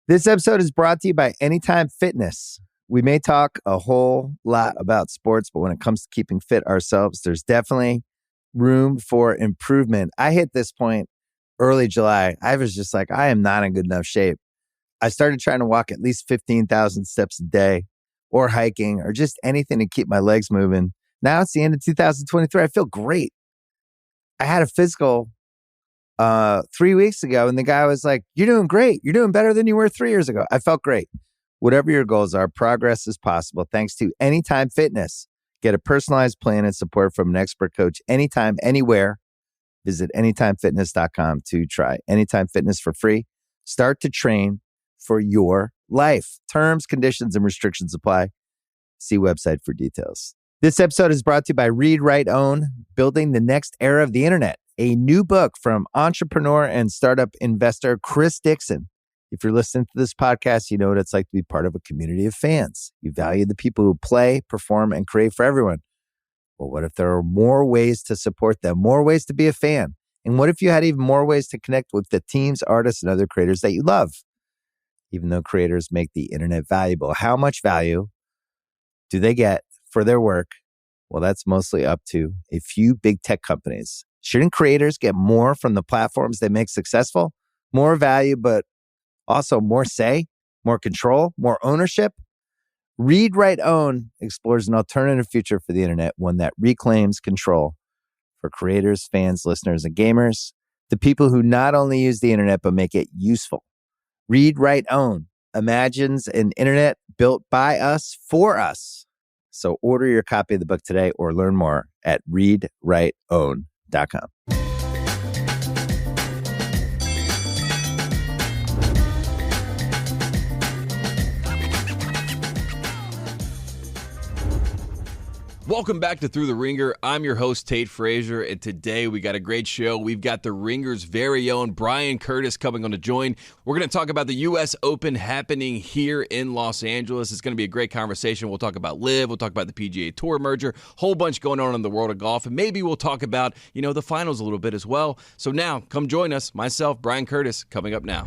This episode is brought to you by Anytime Fitness. We may talk a whole lot about sports, but when it comes to keeping fit ourselves, there's definitely room for improvement. I hit this point early July. I was just like, I am not in good enough shape. I started trying to walk at least 15,000 steps a day or hiking or just anything to keep my legs moving. Now it's the end of 2023. I feel great. I had a physical 3 weeks ago, and the guy was like, you're doing great. You're doing better than you were 3 years ago. I felt great. Whatever your goals are, progress is possible thanks to Anytime Fitness. Get a personalized plan and support from an expert coach anytime, anywhere. Visit anytimefitness.com to try Anytime Fitness for free. Start to train for your life. Terms, conditions, and restrictions apply. See website for details. This episode is brought to you by Read, Write, Own, Building the Next Era of the Internet, a new book from entrepreneur and startup investor Chris Dixon. If you're listening to this podcast, you know what it's like to be part of a community of fans. You value the people who play, perform, and create for everyone. Well, what if there are more ways to support them, more ways to be a fan? And what if you had even more ways to connect with the teams, artists, and other creators that you love? Even though creators make the internet valuable, how much value do they get for their work? Well, that's mostly up to a few big tech companies. Shouldn't creators get more from the platforms they make successful? More value, but also more say, more control, more ownership? Read, Write, Own explores an alternative future for the internet, one that reclaims control for creators, fans, listeners, and gamers, the people who not only use the internet, but make it useful. Read, Write, Own imagines an internet built by us for us. So order your copy of the book today or learn more at readwriteown.com. Welcome back to Through the Ringer. I'm your host, Tate Frazier, and today we got a great show. We've got the Ringer's very own Bryan Curtis coming on to join. We're going to talk about the U.S. Open happening here in Los Angeles. It's going to be a great conversation. We'll talk about LIV. We'll talk about the PGA Tour merger, whole bunch going on in the world of golf, and maybe we'll talk about, the finals a little bit as well. So now, come join us. Myself, Bryan Curtis, coming up now.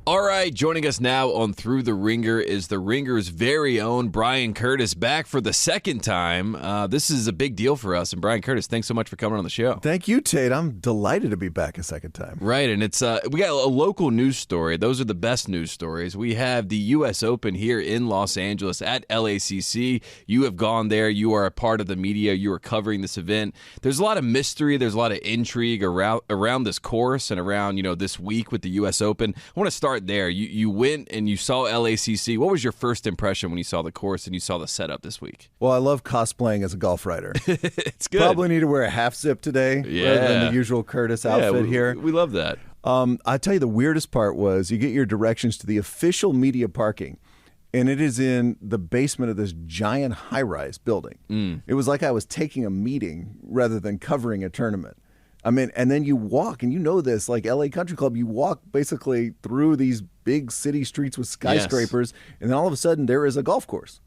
All right, joining us now on Through the Ringer is the Ringer's very own Bryan Curtis, back for the second time. This is a big deal for us. And Bryan Curtis, thanks so much for coming on the show. Thank you, Tate. I'm delighted to be back a second time. Right, and it's we got a local news story. Those are the best news stories. We have the U.S. Open here in Los Angeles at LACC. You have gone there. You are a part of the media. You are covering this event. There's a lot of mystery. There's a lot of intrigue around this course and around, this week with the U.S. Open. I want to start there. You went and you saw LACC. What was your first impression when you saw the course and you saw the setup this week? Well, I love cosplaying as a golf writer. It's good. Probably need to wear a half zip today rather than the usual Curtis outfit here. We love that. I tell you, the weirdest part was you get your directions to the official media parking, and it is in the basement of this giant high-rise building. It was like I was taking a meeting rather than covering a tournament. I mean, and then you walk, and this, like LA Country Club, you walk basically through these big city streets with skyscrapers, and then all of a sudden there is a golf course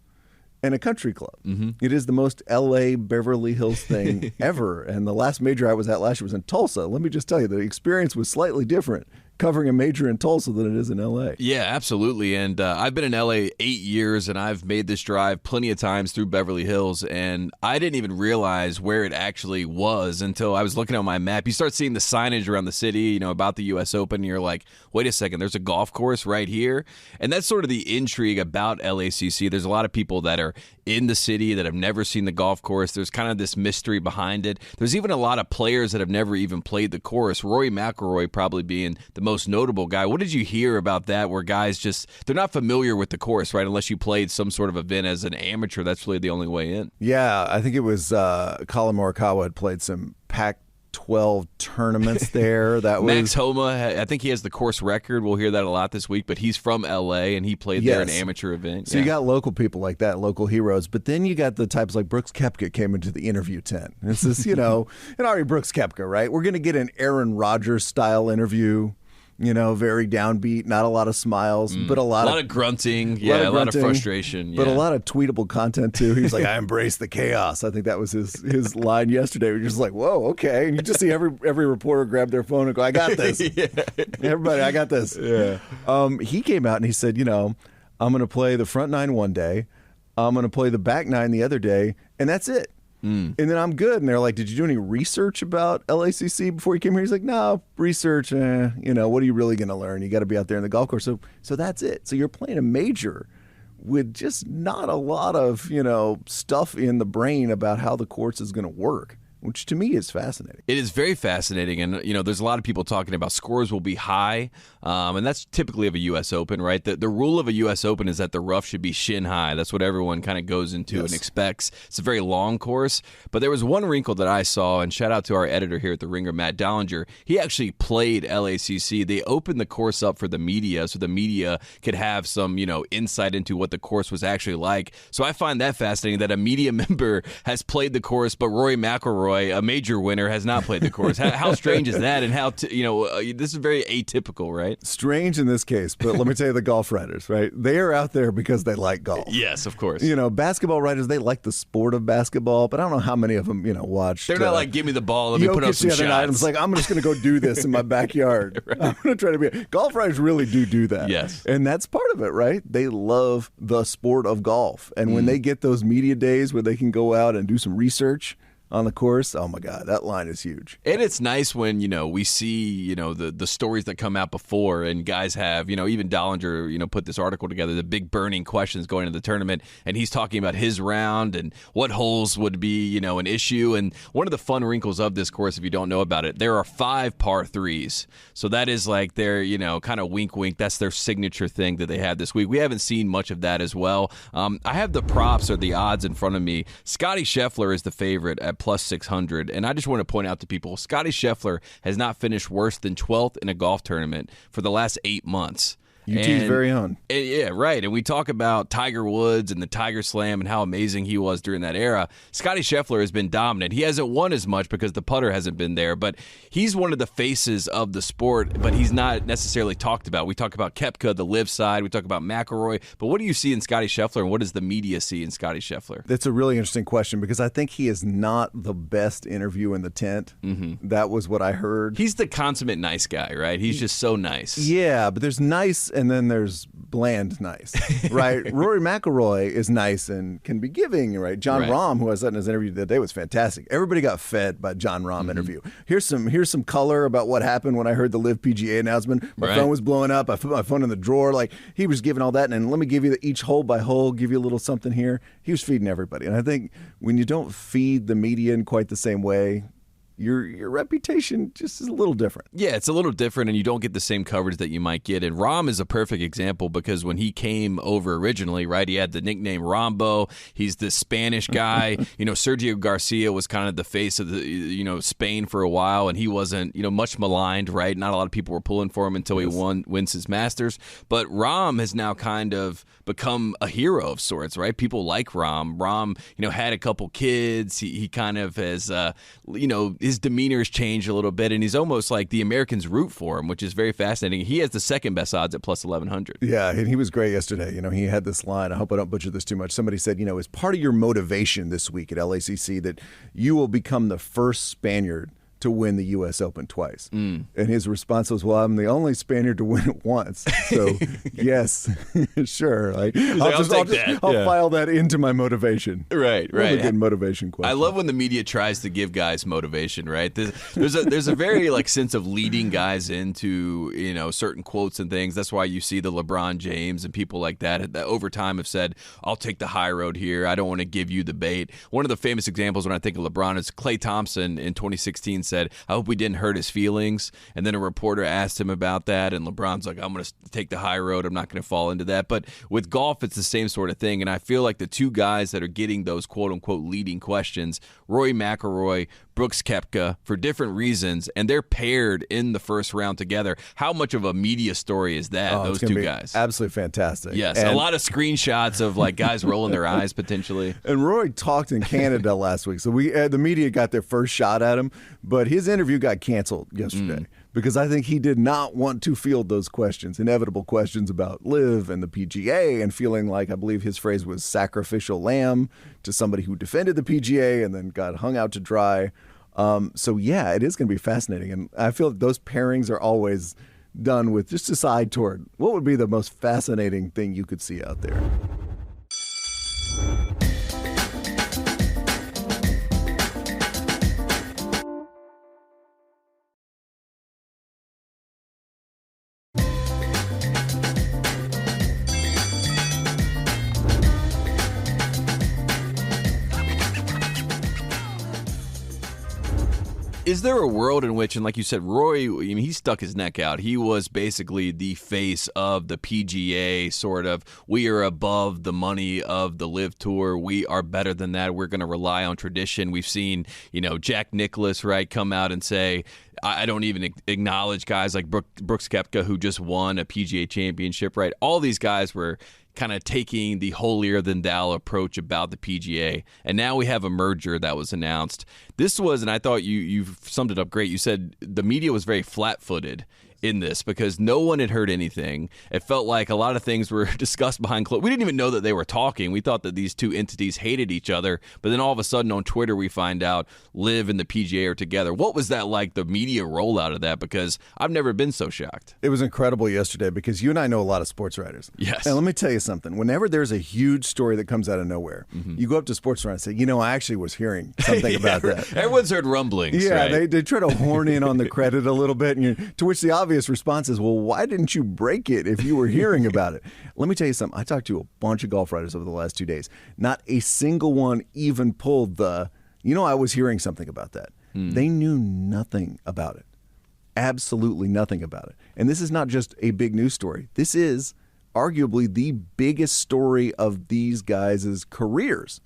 and a country club. It is the most LA Beverly Hills thing ever. And the last major I was at last year was in Tulsa. Let me just tell you, the experience was slightly different covering a major in Tulsa than it is in LA. Yeah, absolutely. And I've been in LA 8 years, and I've made this drive plenty of times through Beverly Hills, and I didn't even realize where it actually was until I was looking at my map. You start seeing the signage around the city, about the U.S. Open, and you're like, wait a second, there's a golf course right here? And that's sort of the intrigue about LACC. There's a lot of people that are in the city that have never seen the golf course. There's kind of this mystery behind it. There's even a lot of players that have never even played the course, Rory McIlroy probably being the most notable guy. What did you hear about that, where guys they're not familiar with the course, right? Unless you played some sort of event as an amateur, that's really the only way in. Yeah, I think it was Colin Morikawa had played some Pac-12 tournaments there. That was Max Homa. I think he has the course record. We'll hear that a lot this week, but he's from LA and he played there an amateur event. So you got local people like that, local heroes, but then you got the types like Brooks Koepka came into the interview tent. And it's this, and already Brooks Koepka, right? We're going to get an Aaron Rodgers style interview. very downbeat, not a lot of smiles, but a lot of grunting, a lot of frustration, but a lot of tweetable content too. He's like, I embrace the chaos. I think that was his line yesterday. We're just like, whoa, okay. And you just see every reporter grab their phone and go, I got this. Everybody, I got this. Yeah. He came out and he said, I'm going to play the front nine one day, I'm going to play the back nine the other day, and that's it. And then I'm good. And they're like, did you do any research about LACC before you came here? He's like, no, research, what are you really going to learn? You got to be out there in the golf course. So that's it. So you're playing a major with just not a lot of, stuff in the brain about how the course is going to work, which to me is fascinating. It is very fascinating. And, there's a lot of people talking about scores will be high. And that's typically of a U.S. Open, right? The rule of a U.S. Open is that the rough should be shin high. That's what everyone kind of goes into and expects. It's a very long course. But there was one wrinkle that I saw, and shout out to our editor here at The Ringer, Matt Dollinger. He actually played LACC. They opened the course up for the media so the media could have some, insight into what the course was actually like. So I find that fascinating that a media member has played the course, but Rory McIlroy, a major winner, has not played the course. How strange is that? And how, this is very atypical, right? Strange in this case, but let me tell you, the golf writers, right? They are out there because they like golf. Yes, of course. Basketball writers, they like the sport of basketball, but I don't know how many of them, watch. They're not like, give me the ball, let me put up some shots. Night, I'm just like, I'm just going to go do this in my backyard. Right. I'm going to try to be. Golf writers really do that. Yes. And that's part of it, right? They love the sport of golf. And when they get those media days where they can go out and do some research on the course, oh my God, that line is huge. And it's nice when, we see, the stories that come out before, and guys have, even Dollinger, put this article together, the big burning questions going into the tournament, and he's talking about his round and what holes would be, an issue. And one of the fun wrinkles of this course, if you don't know about it, there are 5 par 3s. So that is like their, kind of wink, wink. That's their signature thing that they have this week. We haven't seen much of that as well. I have the props or the odds in front of me. Scottie Scheffler is the favorite at plus 600. And I just want to point out to people, Scottie Scheffler has not finished worse than 12th in a golf tournament for the last 8 months. UT's very own. Yeah, right. And we talk about Tiger Woods and the Tiger Slam and how amazing he was during that era. Scottie Scheffler has been dominant. He hasn't won as much because the putter hasn't been there, but he's one of the faces of the sport, but he's not necessarily talked about. We talk about Koepka, the LIV side. We talk about McIlroy. But what do you see in Scottie Scheffler, and what does the media see in Scottie Scheffler? That's a really interesting question because I think he is not the best interview in the tent. Mm-hmm. That was what I heard. He's the consummate nice guy, right? He's just so nice. Yeah, but there's nice and then there's bland nice, right? Rory McIlroy is nice and can be giving, right? John Rahm, who I said in his interview today, was fantastic. Everybody got fed by John Rahm interview. Here's some color about what happened when I heard the LIV-PGA announcement. My phone was blowing up. I put my phone in the drawer. Like, he was giving all that, and let me give you each hole by hole, give you a little something here. He was feeding everybody. And I think when you don't feed the media in quite the same way, your reputation just is a little different. Yeah, it's a little different, and you don't get the same coverage that you might get. And Rahm is a perfect example because when he came over originally, right, he had the nickname Rambo. He's this Spanish guy. Sergio Garcia was kind of the face of the, Spain for a while, and he wasn't, much maligned, right? Not a lot of people were pulling for him until he wins his Masters. But Rahm has now kind of become a hero of sorts, right? People like Rahm. Rahm, had a couple kids. He kind of has, his demeanor has changed a little bit, and he's almost like the Americans root for him, which is very fascinating. He has the second best odds at plus 1,100. Yeah, and he was great yesterday. He had this line. I hope I don't butcher this too much. Somebody said, as part of your motivation this week at LACC that you will become the first Spaniard to win the U.S. Open twice. And his response was, well, I'm the only Spaniard to win it once. So, yes, sure. I'll file that into my motivation. Right. Really good motivation question. I love when the media tries to give guys motivation, right? There's a very sense of leading guys into, certain quotes and things. That's why you see the LeBron James and people like that over time have said, I'll take the high road here. I don't want to give you the bait. One of the famous examples when I think of LeBron is Klay Thompson in 2016 said, I hope we didn't hurt his feelings. And then a reporter asked him about that, and LeBron's like, I'm going to take the high road. I'm not going to fall into that. But with golf, it's the same sort of thing. And I feel like the two guys that are getting those quote-unquote leading questions, Rory McIlroy, Brooks Koepka, for different reasons, and they're paired in the first round together. How much of a media story is that, those two guys? Absolutely fantastic. Yes, and a lot of screenshots of guys rolling their eyes potentially. And Rory talked in Canada last week, so the media got their first shot at him, but his interview got canceled yesterday because I think he did not want to field those questions, inevitable questions about LIV and the PGA, and feeling like, I believe his phrase was sacrificial lamb to somebody who defended the PGA and then got hung out to dry. So yeah, it is going to be fascinating. And I feel that those pairings are always done with just a side toward what would be the most fascinating thing you could see out there. Is there a world in which, and like you said, Roy, I mean, he stuck his neck out. He was basically the face of the PGA, sort of. We are above the money of the LIV Tour. We are better than that. We're going to rely on tradition. We've seen, Jack Nicklaus, right, come out and say, I don't even acknowledge guys like Brooks Koepka, who just won a PGA championship, right? All these guys were kind of taking the holier-than-thou approach about the PGA. And now we have a merger that was announced. This was, and I thought you summed it up great, you said the media was very flat-footed in this because no one had heard anything. It felt like a lot of things were discussed behind closed. We didn't even know that they were talking. We thought that these two entities hated each other, but then all of a sudden on Twitter we find out LIV and the PGA are together. What was that like, the media rollout of that? Because I've never been so shocked. It was incredible yesterday because you and I know a lot of sports writers. Yes. And let me tell you something. Whenever there's a huge story that comes out of nowhere, you go up to sports writers and say, I actually was hearing something about that. Everyone's heard rumblings. Yeah, right? they try to horn in on the credit a little bit, and to which the obvious response is, well, why didn't you break it if you were hearing about it? Let me tell you something. I talked to a bunch of golf writers over the last 2 days. Not a single one even pulled I was hearing something about that. They knew nothing about it. Absolutely nothing about it. And this is not just a big news story. This is arguably the biggest story of these guys' careers.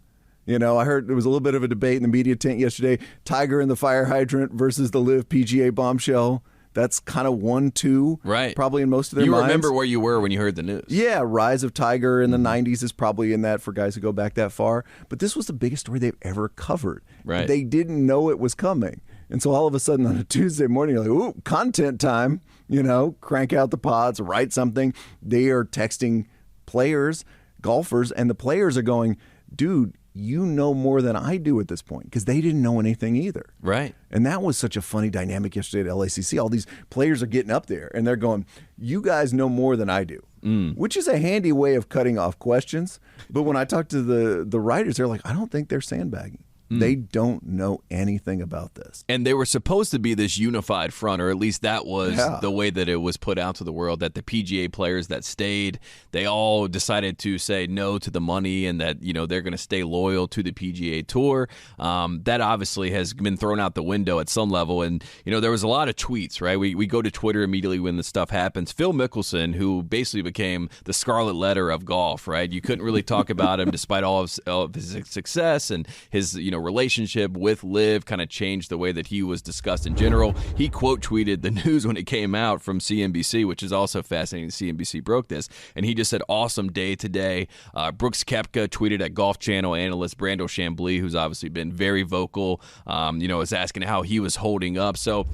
I heard there was a little bit of a debate in the media tent yesterday. Tiger and the fire hydrant versus the LIV-PGA bombshell. That's kind of 1-2, right? Probably in most of their minds. You remember where you were when you heard the news. Yeah, rise of Tiger in the 90s is probably in that for guys who go back that far. But this was the biggest story they've ever covered. Right. They didn't know it was coming. And so all of a sudden on a Tuesday morning, you're like, ooh, content time. Crank out the pods, write something. They are texting players, golfers, and the players are going, dude, you know more than I do at this point, because they didn't know anything either. Right. And that was such a funny dynamic yesterday at LACC. All these players are getting up there and they're going, you guys know more than I do, which is a handy way of cutting off questions. But when I talk to the writers, they're like, I don't think they're sandbagging. They don't know anything about this. And they were supposed to be this unified front, or at least that was the way that it was put out to the world, that the PGA players that stayed, they all decided to say no to the money and that, they're going to stay loyal to the PGA Tour. That obviously has been thrown out the window at some level. And, there was a lot of tweets, right? We go to Twitter immediately when this stuff happens. Phil Mickelson, who basically became the scarlet letter of golf, right? You couldn't really talk about him despite all of his success and his, relationship with LIV kind of changed the way that he was discussed in general. He quote tweeted the news when it came out from CNBC, which is also fascinating. CNBC broke this, and he just said, awesome day today. Brooks Koepka tweeted at Golf Channel analyst Brandel Chambly, who's obviously been very vocal, was asking how he was holding up. So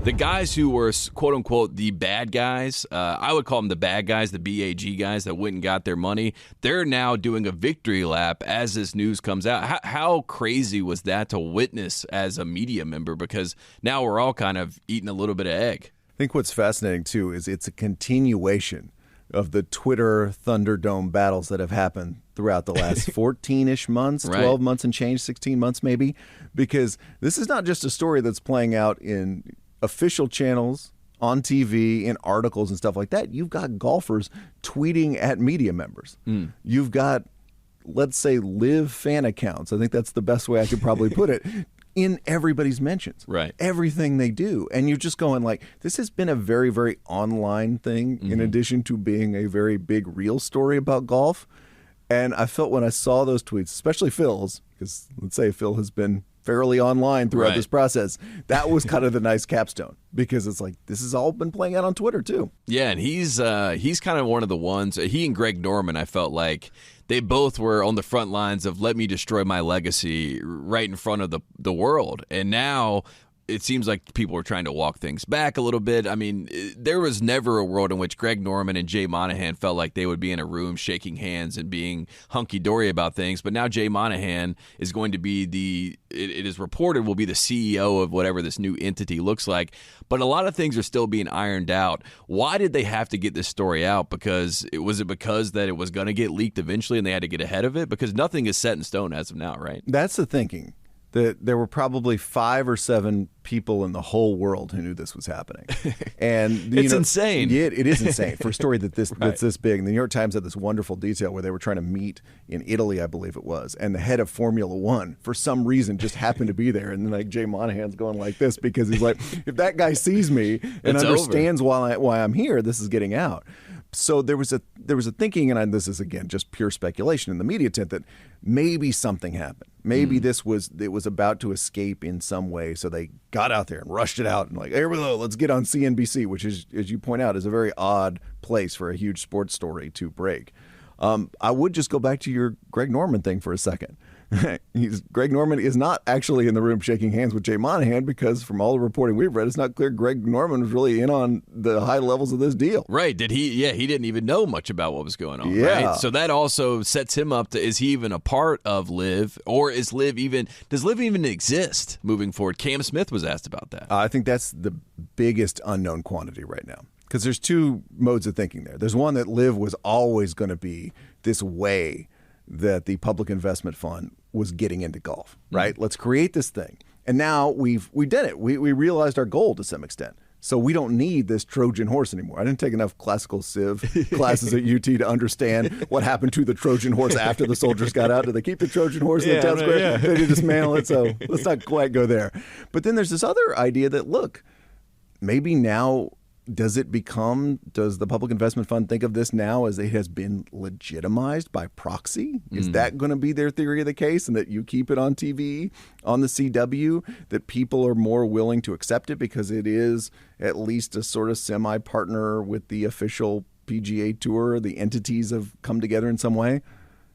the guys who were quote unquote the bad guys, I would call them the bad guys, the BAG guys that went and got their money, they're now doing a victory lap as this news comes out. How crazy was that to witness as a media member? Because now we're all kind of eating a little bit of egg. I think what's fascinating too is it's a continuation of the Twitter Thunderdome battles that have happened throughout the last 14-ish months, 12 months and change, 16 months maybe, because this is not just a story that's playing out in official channels, on TV, in articles and stuff like that. You've got golfers tweeting at media members. You've got, let's say, LIV fan accounts. I think that's the best way I could probably put it. In everybody's mentions. Right. Everything they do. And you're just going like, this has been a very, very online thing in addition to being a very big real story about golf. And I felt when I saw those tweets, especially Phil's, because let's say Phil has been fairly online throughout this process, that was kind of the nice capstone, because it's like, this has all been playing out on Twitter too. Yeah, and he's kind of one of the ones, he and Greg Norman, I felt like they both were on the front lines of let me destroy my legacy right in front of the world. And now it seems like people were trying to walk things back a little bit. I mean, there was never a world in which Greg Norman and Jay Monahan felt like they would be in a room shaking hands and being hunky-dory about things. But now Jay Monahan is going to be it is reported will be the CEO of whatever this new entity looks like. But a lot of things are still being ironed out. Why did they have to get this story out? Because it was that it was going to get leaked eventually and they had to get ahead of it? Because nothing is set in stone as of now, right? That's the thinking. That there were probably 5 or 7 people in the whole world who knew this was happening, and it's insane. Yeah, it is insane for a story that's this big. And the New York Times had this wonderful detail where they were trying to meet in Italy, I believe it was, and the head of Formula One for some reason just happened to be there, and then like Jay Monahan's going like this because he's like, if that guy sees me and understands why I'm here, this is getting out. So there was a thinking, and this is again just pure speculation in the media tent, that maybe something happened. Maybe it was about to escape in some way, so they got out there and rushed it out and like, here we go, let's get on CNBC, which is, as you point out, is a very odd place for a huge sports story to break. I would just go back to your Greg Norman thing for a second. Greg Norman is not actually in the room shaking hands with Jay Monahan because from all the reporting we've read, it's not clear Greg Norman was really in on the high levels of this deal. Right. Did he? Yeah, he didn't even know much about what was going on. Yeah. Right? So that also sets him up to, is he even a part of LIV, or does LIV even exist moving forward? Cam Smith was asked about that. I think that's the biggest unknown quantity right now. Because there's 2 modes of thinking there. There's one that LIV was always going to be this way that the public investment fund was getting into golf, right? Let's create this thing. And now we did it. We realized our goal to some extent. So we don't need this Trojan horse anymore. I didn't take enough classical civ classes at UT to understand what happened to the Trojan horse after the soldiers got out. Did they keep the Trojan horse in the town square? Yeah. They did dismantle it, so let's not quite go there. But then there's this other idea that, look, maybe now does the public investment fund think of this now as it has been legitimized by proxy? Is that going to be their theory of the case, and that you keep it on TV, on the CW, that people are more willing to accept it because it is at least a sort of semi-partner with the official PGA Tour? The entities have come together in some way?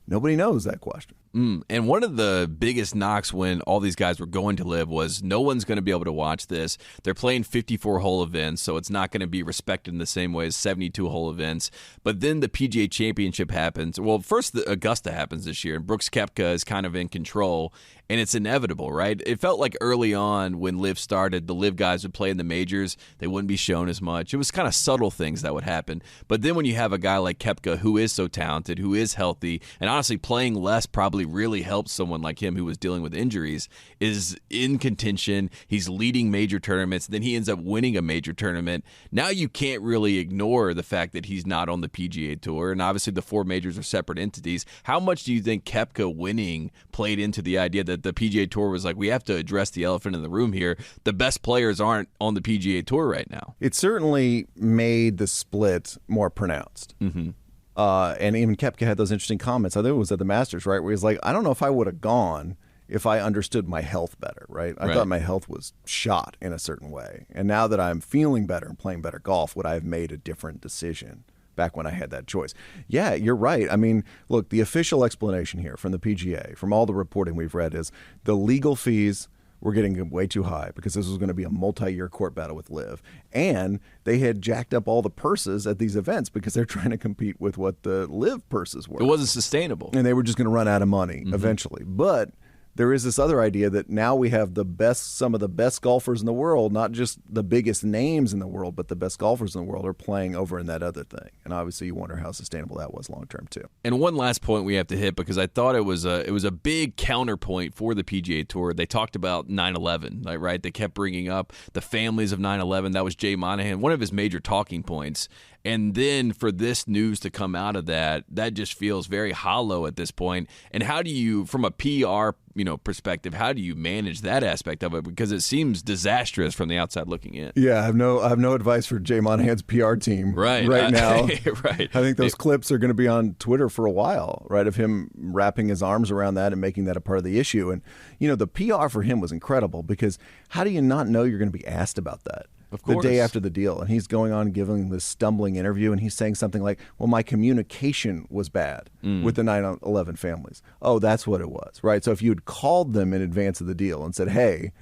Nobody knows that question. And one of the biggest knocks when all these guys were going to LIV was no one's going to be able to watch this. They're playing 54-hole events, so it's not going to be respected in the same way as 72-hole events. But then the PGA Championship happens. Well, first the Augusta happens this year, and Brooks Koepka is kind of in control, and it's inevitable, right? It felt like early on when LIV started, the LIV guys would play in the majors. They wouldn't be shown as much. It was kind of subtle things that would happen. But then when you have a guy like Koepka who is so talented, who is healthy, and honestly playing less probably really helps someone like him who was dealing with injuries, is in contention. He's leading major tournaments. Then he ends up winning a major tournament. Now you can't really ignore the fact that he's not on the PGA Tour, and obviously the 4 majors are separate entities. How much do you think Koepka winning played into the idea that the PGA Tour was like, we have to address the elephant in the room here? The best players aren't on the PGA Tour right now. It certainly made the split more pronounced. And even Koepka had those interesting comments. I think it was at the Masters, right, where he's like, I don't know if I would have gone if I understood my health better, right? I thought my health was shot in a certain way. And now that I'm feeling better and playing better golf, would I have made a different decision back when I had that choice? Yeah, you're right. I mean, look, the official explanation here from the PGA, from all the reporting we've read, is the legal fees were getting way too high because this was going to be a multi-year court battle with LIV. And they had jacked up all the purses at these events because they're trying to compete with what the LIV purses were. It wasn't sustainable. And they were just going to run out of money eventually. But there is this other idea that now we have some of the best golfers in the world, not just the biggest names in the world, but the best golfers in the world are playing over in that other thing. And obviously you wonder how sustainable that was long term too. And one last point we have to hit, because I thought it was a big counterpoint for the PGA Tour. They talked about 9/11, right? They kept bringing up the families of 9/11. That was Jay Monahan, one of his major talking points. And then for this news to come out of that just feels very hollow at this point. And how do you, from a PR perspective, how do you manage that aspect of it? Because it seems disastrous from the outside looking in. Yeah, I have no advice for Jay Monahan's PR team right now. Right. I think those clips are going to be on Twitter for a while, right, of him wrapping his arms around that and making that a part of the issue. And, the PR for him was incredible, because how do you not know you're going to be asked about that? Of course. The day after the deal, and he's going on giving this stumbling interview, and he's saying something like, well, my communication was bad with the 9/11 families. Oh, that's what it was, right? So if you had called them in advance of the deal and said, hey,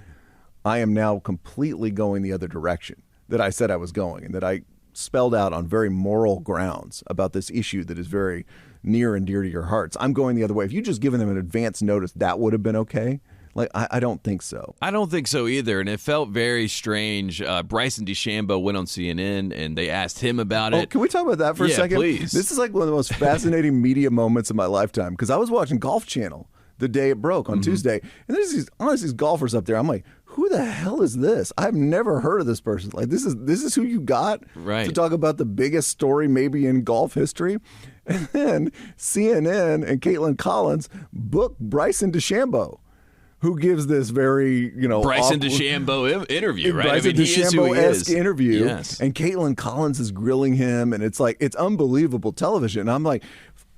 I am now completely going the other direction that I said I was going, and that I spelled out on very moral grounds about this issue that is very near and dear to your hearts. I'm going the other way. If you just given them an advance notice, that would have been okay. Like, I don't think so. I don't think so either, and it felt very strange. Bryson DeChambeau went on CNN, and they asked him about it. Can we talk about that for a second? Yeah, please. This is like one of the most fascinating media moments of my lifetime, because I was watching Golf Channel the day it broke on Tuesday, and there's these golfers up there. I'm like, who the hell is this? I've never heard of this person. Like, this is who you got to talk about the biggest story maybe in golf history. And then CNN and Caitlin Collins book Bryson DeChambeau, who gives this very, Bryson DeChambeau interview, right? Bryson DeChambeau-esque interview. Yes. And Caitlin Collins is grilling him, and it's unbelievable television. And I'm like,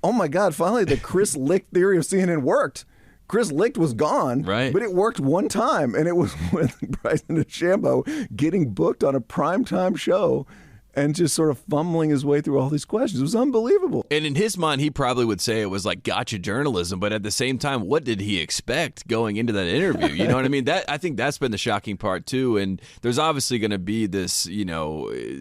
oh my God, finally the Chris Licht theory of CNN worked. Chris Licht was gone, right? But it worked one time, and it was with Bryson DeChambeau getting booked on a primetime show and just sort of fumbling his way through all these questions. It was unbelievable. And in his mind, he probably would say it was like gotcha journalism, but at the same time, what did he expect going into that interview? You know what I mean? I think that's been the shocking part too. And there's obviously going to be this,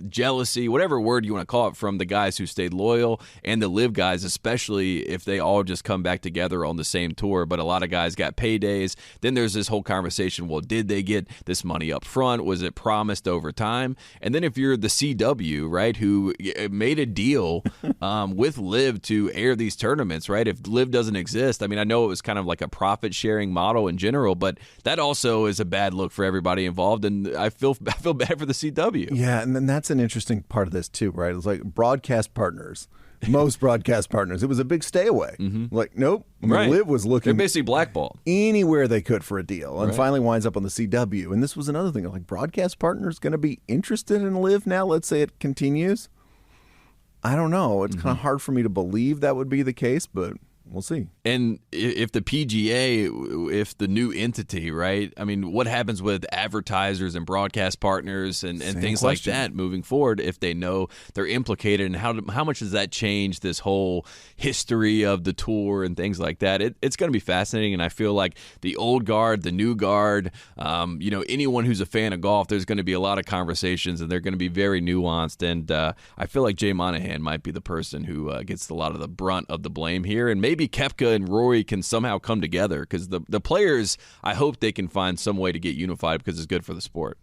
jealousy, whatever word you want to call it, from the guys who stayed loyal and the LIV guys, especially if they all just come back together on the same tour. But a lot of guys got paydays. Then there's this whole conversation. Well, did they get this money up front? Was it promised over time? And then if you're the CW, right, who made a deal with LIV to air these tournaments, right? If LIV doesn't exist, I mean, I know it was kind of like a profit-sharing model in general, but that also is a bad look for everybody involved, and I feel bad for the CW. Yeah, and then that's an interesting part of this too, right? It's like broadcast partners. Most broadcast partners, it was a big stay away. Like, nope. I mean, LIV was looking. They're basically blackballed anywhere they could for a deal, and finally winds up on the CW. And this was another thing. Like, broadcast partners going to be interested in LIV now? Let's say it continues. I don't know. It's kind of hard for me to believe that would be the case, but we'll see. And if the PGA, if the new entity, right? I mean, what happens with advertisers and broadcast partners and things like that moving forward if they know they're implicated? And how much does that change this whole history of the tour and things like that? It's going to be fascinating. And I feel like the old guard, the new guard, anyone who's a fan of golf, there's going to be a lot of conversations and they're going to be very nuanced. And I feel like Jay Monahan might be the person who gets a lot of the brunt of the blame here. And maybe Koepka and Rory can somehow come together, because the players, I hope they can find some way to get unified because it's good for the sport.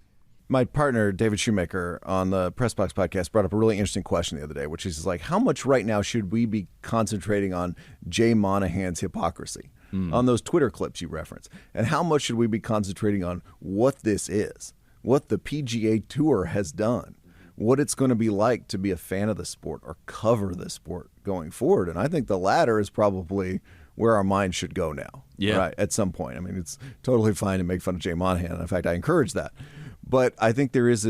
My partner, David Shoemaker, on the Press Box podcast brought up a really interesting question the other day, which is like, how much right now should we be concentrating on Jay Monahan's hypocrisy on those Twitter clips you reference? And how much should we be concentrating on what this is, what the PGA Tour has done, what it's going to be like to be a fan of the sport or cover the sport going forward? And I think the latter is probably where our minds should go now. Yeah. Right, at some point. I mean, it's totally fine to make fun of Jay Monahan. In fact, I encourage that. But I think there is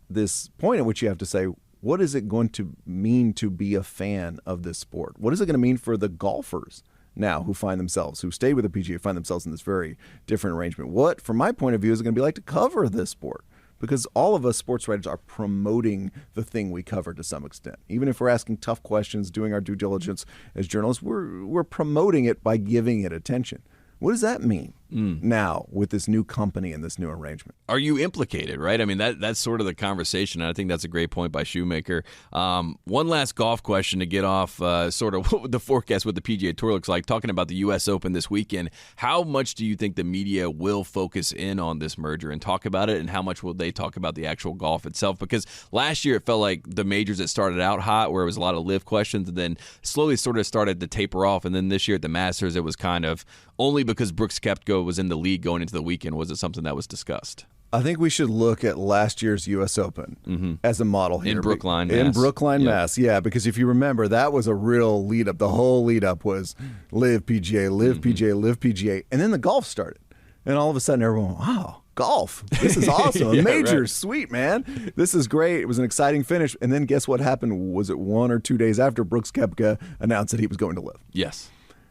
this point at which you have to say, what is it going to mean to be a fan of this sport? What is it going to mean for the golfers now who stayed with the PGA, find themselves in this very different arrangement? What, from my point of view, is it going to be like to cover this sport? Because all of us sports writers are promoting the thing we cover to some extent. Even if we're asking tough questions, doing our due diligence as journalists, we're promoting it by giving it attention. What does that mean now with this new company and this new arrangement? Are you implicated, right? I mean, that's sort of the conversation, and I think that's a great point by Shoemaker. One last golf question to get off sort of what the forecast with the PGA Tour looks like. Talking about the U.S. Open this weekend, how much do you think the media will focus in on this merger and talk about it, and how much will they talk about the actual golf itself? Because last year it felt like the majors that started out hot, where it was a lot of LIV questions, and then slowly sort of started to taper off, and then this year at the Masters, it was kind of only because Brooks Koepka was in the lead going into the weekend was it something that was discussed. I think we should look at last year's U.S. Open as a model here. In Brookline, Mass. In Brookline, Mass. Yeah, because if you remember, that was a real lead-up. The whole lead-up was LIV-PGA, LIV-PGA, LIV-PGA. And then the golf started. And all of a sudden, everyone went, wow, golf. This is awesome. Yeah, Major, right. Sweet, man. This is great. It was an exciting finish. And then guess what happened? Was it 1 or 2 days after Brooks Koepka announced that he was going to LIV? Yes.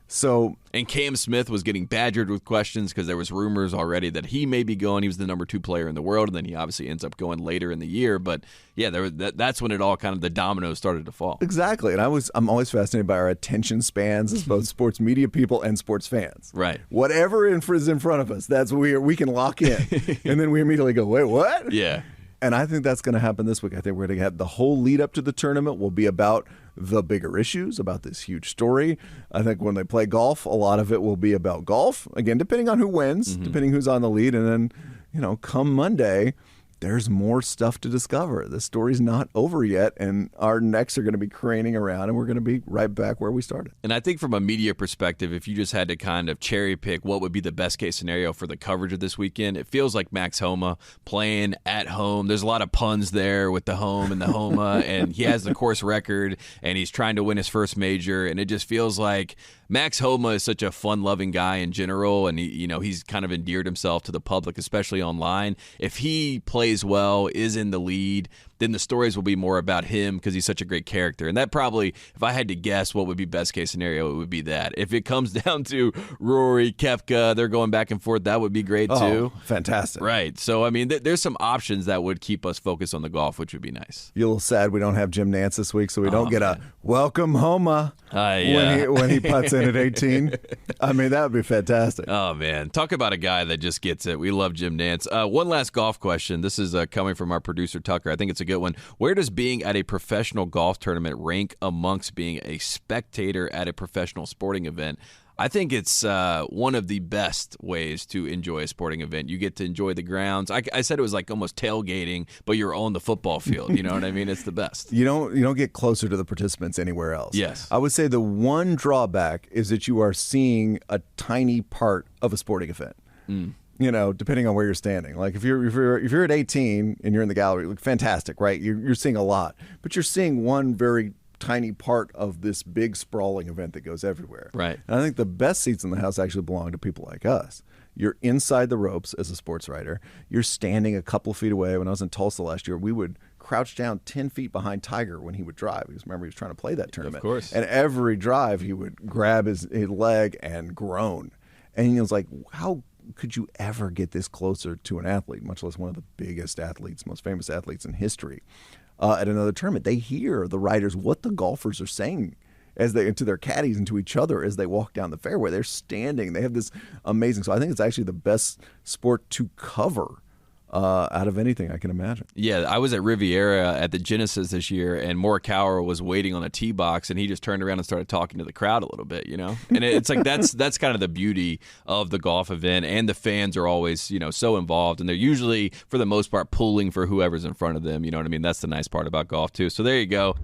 So, and Cam Smith was getting badgered with questions because there was rumors already that he may be going. He was the number 2 player in the world, and then he obviously ends up going later in the year. But yeah, that's when it all kind of the dominoes started to fall. Exactly, and I'm always fascinated by our attention spans as both sports media people and sports fans. Right. Whatever is in front of us, that's what we can lock in, and then we immediately go, wait, what? Yeah. And I think that's going to happen this week. I think we're going to have the whole lead up to the tournament will be about the bigger issues, about this huge story. I think when they play golf, a lot of it will be about golf. Again, depending on who wins, depending who's on the lead. And then, come Monday, there's more stuff to discover. The story's not over yet, and our necks are going to be craning around, and we're going to be right back where we started. And I think from a media perspective, if you just had to kind of cherry pick what would be the best case scenario for the coverage of this weekend, it feels like Max Homa playing at home. There's a lot of puns there with the home and the Homa, and he has the course record, and he's trying to win his first major, and it just feels like Max Homa is such a fun-loving guy in general, and he's kind of endeared himself to the public, especially online. If he plays well, is in the lead, then the stories will be more about him because he's such a great character. And that probably, if I had to guess what would be best case scenario, it would be that. If it comes down to Rory, Koepka, they're going back and forth, that would be great too. Fantastic. Right. So, I mean, there's some options that would keep us focused on the golf, which would be nice. You're a little sad we don't have Jim Nantz this week, so we don't get a welcome Homa when he putts in at 18. I mean, that would be fantastic. Oh, man. Talk about a guy that just gets it. We love Jim Nantz. One last golf question. This is coming from our producer, Tucker. I think it's a good one. Where does being at a professional golf tournament rank amongst being a spectator at a professional sporting event? I think it's one of the best ways to enjoy a sporting event. You get to enjoy the grounds. I said it was like almost tailgating, but you're on the football field. You know what I mean? It's the best. You don't get closer to the participants anywhere else. Yes. I would say the one drawback is that you are seeing a tiny part of a sporting event. Depending on where you're standing. Like if you're at 18 and you're in the gallery, look fantastic, right? You're seeing a lot, but you're seeing one very tiny part of this big sprawling event that goes everywhere. Right. And I think the best seats in the house actually belong to people like us. You're inside the ropes as a sports writer. You're standing a couple feet away. When I was in Tulsa last year, we would crouch down 10 feet behind Tiger when he would drive. Because remember, he was trying to play that tournament. Of course. And every drive, he would grab his leg and groan. And he was like, how could you ever get this closer to an athlete, much less one of the biggest athletes, most famous athletes in history? At another tournament, they hear the writers what the golfers are saying as they to their caddies and to each other as they walk down the fairway. They're standing. They have this amazing. So I think it's actually the best sport to cover out of anything I can imagine. Yeah, I was at Riviera at the Genesis this year, and Morikawa was waiting on a tee box, and he just turned around and started talking to the crowd a little bit, And it's like that's kind of the beauty of the golf event, and the fans are always, so involved, and they're usually, for the most part, pulling for whoever's in front of them. You know what I mean? That's the nice part about golf, too. So there you go.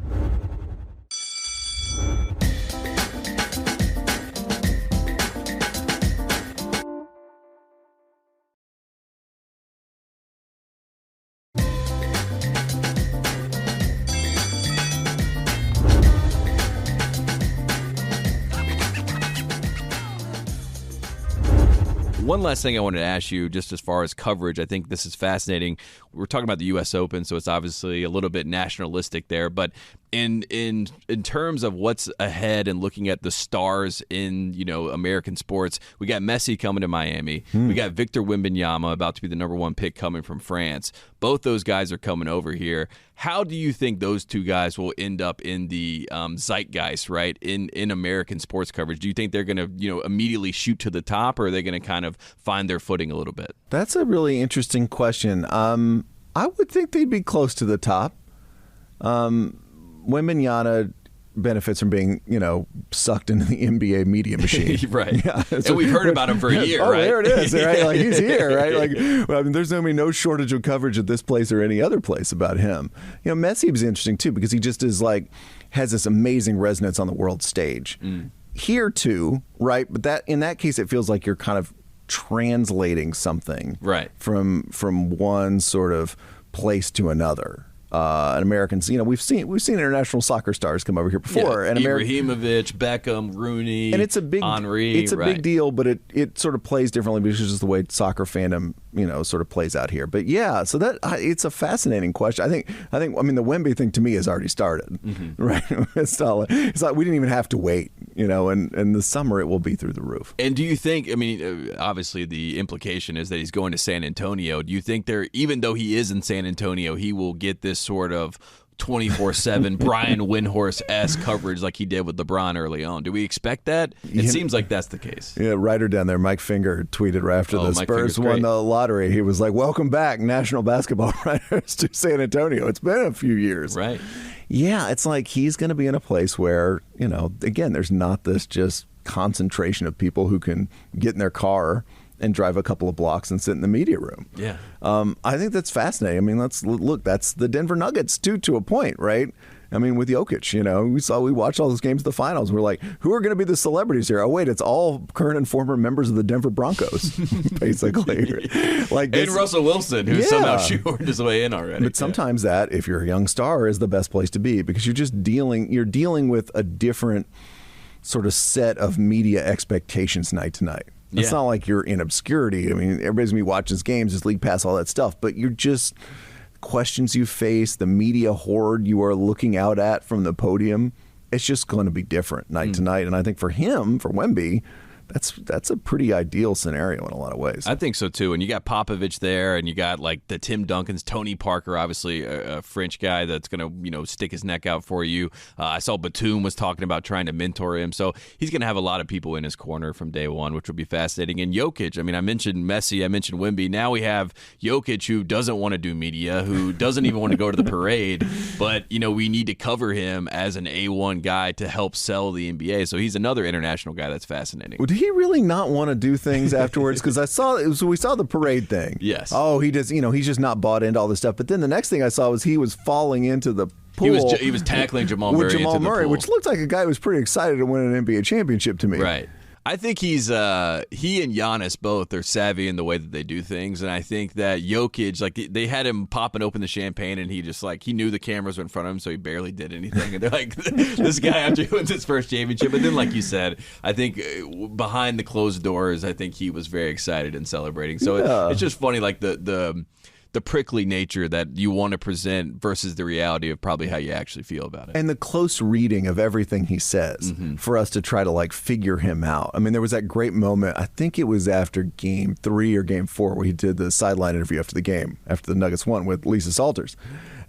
One last thing I wanted to ask you, just as far as coverage, I think this is fascinating. We're talking about the U.S. Open, so it's obviously a little bit nationalistic there. But in terms of what's ahead and looking at the stars in American sports, we got Messi coming to Miami. We got Victor Wembanyama about to be the number 1 pick coming from France. Both those guys are coming over here. How do you think those two guys will end up in the zeitgeist, right, in American sports coverage? Do you think they're going to immediately shoot to the top, or are they going to kind of find their footing a little bit? That's a really interesting question. I would think they'd be close to the top. Wembanyama benefits from being, sucked into the NBA media machine. Right. Yeah, and we've heard about him for a year, right? There it is, right? Like, he's here, right? Like, there's going to be no shortage of coverage at this place or any other place about him. Messi was interesting, too, because he just is has this amazing resonance on the world stage. Here, too, right? But in that case, it feels like you're kind of translating something from one sort of place to another. And Americans, we've seen international soccer stars come over here before, and Ibrahimovic, Beckham, Rooney, and it's a big Henry. It's a big deal, but it sort of plays differently because it's just the way soccer fandom sort of plays out here. But yeah, so that it's a fascinating question. I think the Wemby thing to me has already started, right? It's like we didn't even have to wait. and in the summer it will be through the roof. And do you think, I mean, obviously the implication is that he's going to San Antonio. Do you think even though he is in San Antonio, he will get this sort of 24/7 Brian Windhorst-esque coverage like he did with LeBron early on? Do we expect that? It seems like that's the case. Yeah, writer down there, Mike Finger, tweeted right after the Spurs won the lottery. He was like, "Welcome back, national basketball writers, to San Antonio. It's been a few years." Right. Yeah, it's like he's going to be in a place where, again, there's not this just concentration of people who can get in their car and drive a couple of blocks and sit in the media room. Yeah. I think that's fascinating. I mean, let's look, that's the Denver Nuggets too, to a point, right? I mean, with Jokic, we watched all those games of the finals. We're like, who are going to be the celebrities here? Oh, wait, it's all current and former members of the Denver Broncos, basically. And Russell Wilson, who somehow shoehorned his way in already. But sometimes that, if you're a young star, is the best place to be, because you're dealing with a different sort of set of media expectations night to night. It's not like you're in obscurity. I mean, everybody's going to be watching his games, his league pass, all that stuff. But you're just questions you face, the media horde you are looking out at from the podium. It's just going to be different night to night. And I think for him, for Wemby, that's a pretty ideal scenario in a lot of ways. I think so too. And you got Popovich there, and you got like the Tim Duncans, Tony Parker, obviously a French guy that's going to stick his neck out for you. I saw Batum was talking about trying to mentor him, so he's going to have a lot of people in his corner from day one, which will be fascinating. And Jokic, I mean, I mentioned Messi, I mentioned Wemby. Now we have Jokic, who doesn't want to do media, who doesn't even want to go to the parade, but we need to cover him as an A1 guy to help sell the NBA. So he's another international guy that's fascinating. Would he really not want to do things afterwards? Because we saw the parade thing. Yes. Oh, he does. He's just not bought into all this stuff. But then the next thing I saw was he was falling into the pool. He was tackling Jamal Murray into the pool, which looked like a guy who was pretty excited to win an NBA championship to me. Right. I think he and Giannis both are savvy in the way that they do things, and I think that Jokic, they had him popping open the champagne, and he just he knew the cameras were in front of him, so he barely did anything. And they're like, this guy after he wins his first championship, and then like you said, I think behind the closed doors, I think he was very excited and celebrating. So it's just funny, like the prickly nature that you want to present versus the reality of probably how you actually feel about it. And the close reading of everything he says for us to try to figure him out. I mean, there was that great moment, I think it was after game 3 or game 4, where he did the sideline interview after the game, after the Nuggets won, with Lisa Salters.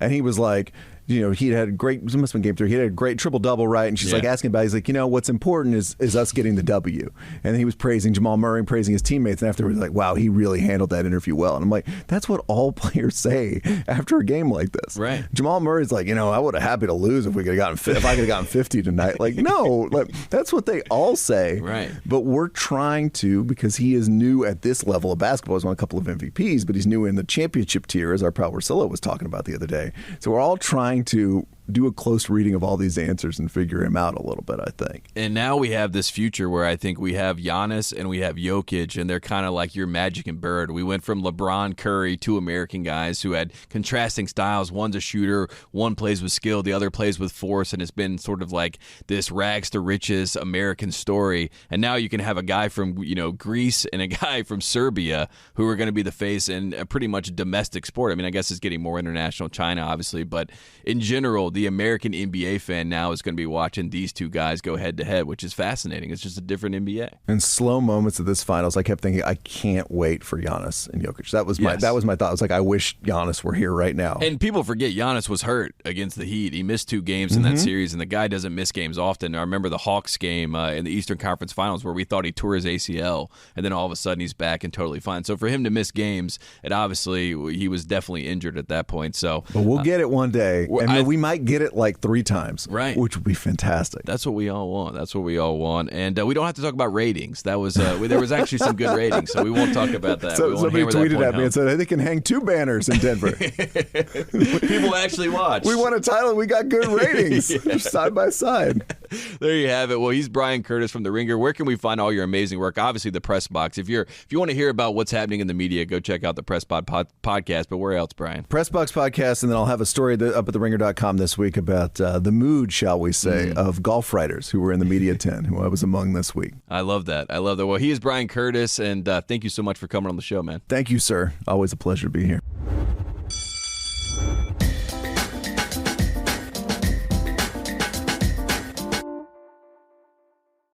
And he was like, he had a great, it must have been game 3, he had a great triple-double, right? And she's asking about it. He's like, what's important is us getting the W. And then he was praising Jamal Murray and praising his teammates. And afterwards, like, wow, he really handled that interview well. And I'm like, that's what all players say after a game like this. Right. Jamal Murray's like, I would have happy to lose if I could have gotten 50 tonight. Like, no, that's what they all say. Right. But we're trying to, because he is new at this level of basketball. He's won a couple of MVPs, but he's new in the championship tier, as our pal Russillo was talking about the other day. So we're all trying to do a close reading of all these answers and figure him out a little bit, I think. And now we have this future where I think we have Giannis and we have Jokic, and they're kind of like your Magic and Bird. We went from LeBron, Curry, two American guys who had contrasting styles. One's a shooter, one plays with skill, the other plays with force, and it's been sort of like this rags to riches American story. And now you can have a guy from Greece and a guy from Serbia who are going to be the face in a pretty much domestic sport. I mean, I guess it's getting more international, China obviously, but in general, the American NBA fan now is going to be watching these two guys go head to head, which is fascinating. It's just a different NBA. In slow moments of this finals, I kept thinking, I can't wait for Giannis and Jokic. That was my thought. I was like, I wish Giannis were here right now. And people forget Giannis was hurt against the Heat. He missed 2 games in that series, and the guy doesn't miss games often. I remember the Hawks game in the Eastern Conference Finals where we thought he tore his ACL, and then all of a sudden he's back and totally fine. So for him to miss games, it obviously he was definitely injured at that point. So, but we'll get it one day, and we might get it like 3 times, right? Which would be fantastic. That's what we all want. And we don't have to talk about ratings. That was there was actually some good ratings, so we won't talk about that. So somebody tweeted at me and said, they can hang 2 banners in Denver. People actually watch. We won a title. We got good ratings side by side. There you have it. Well, he's Bryan Curtis from The Ringer. Where can we find all your amazing work? Obviously, the Press Box. If you want to hear about what's happening in the media, go check out the Press podcast. But where else, Brian? Press Box podcast, and then I'll have a story up at theringer.com this week about the mood, shall we say, of golf writers who were in the media tent, who I was among this week. I love that. Well, he is Bryan Curtis, and thank you so much for coming on the show, man. Thank you, sir. Always a pleasure to be here.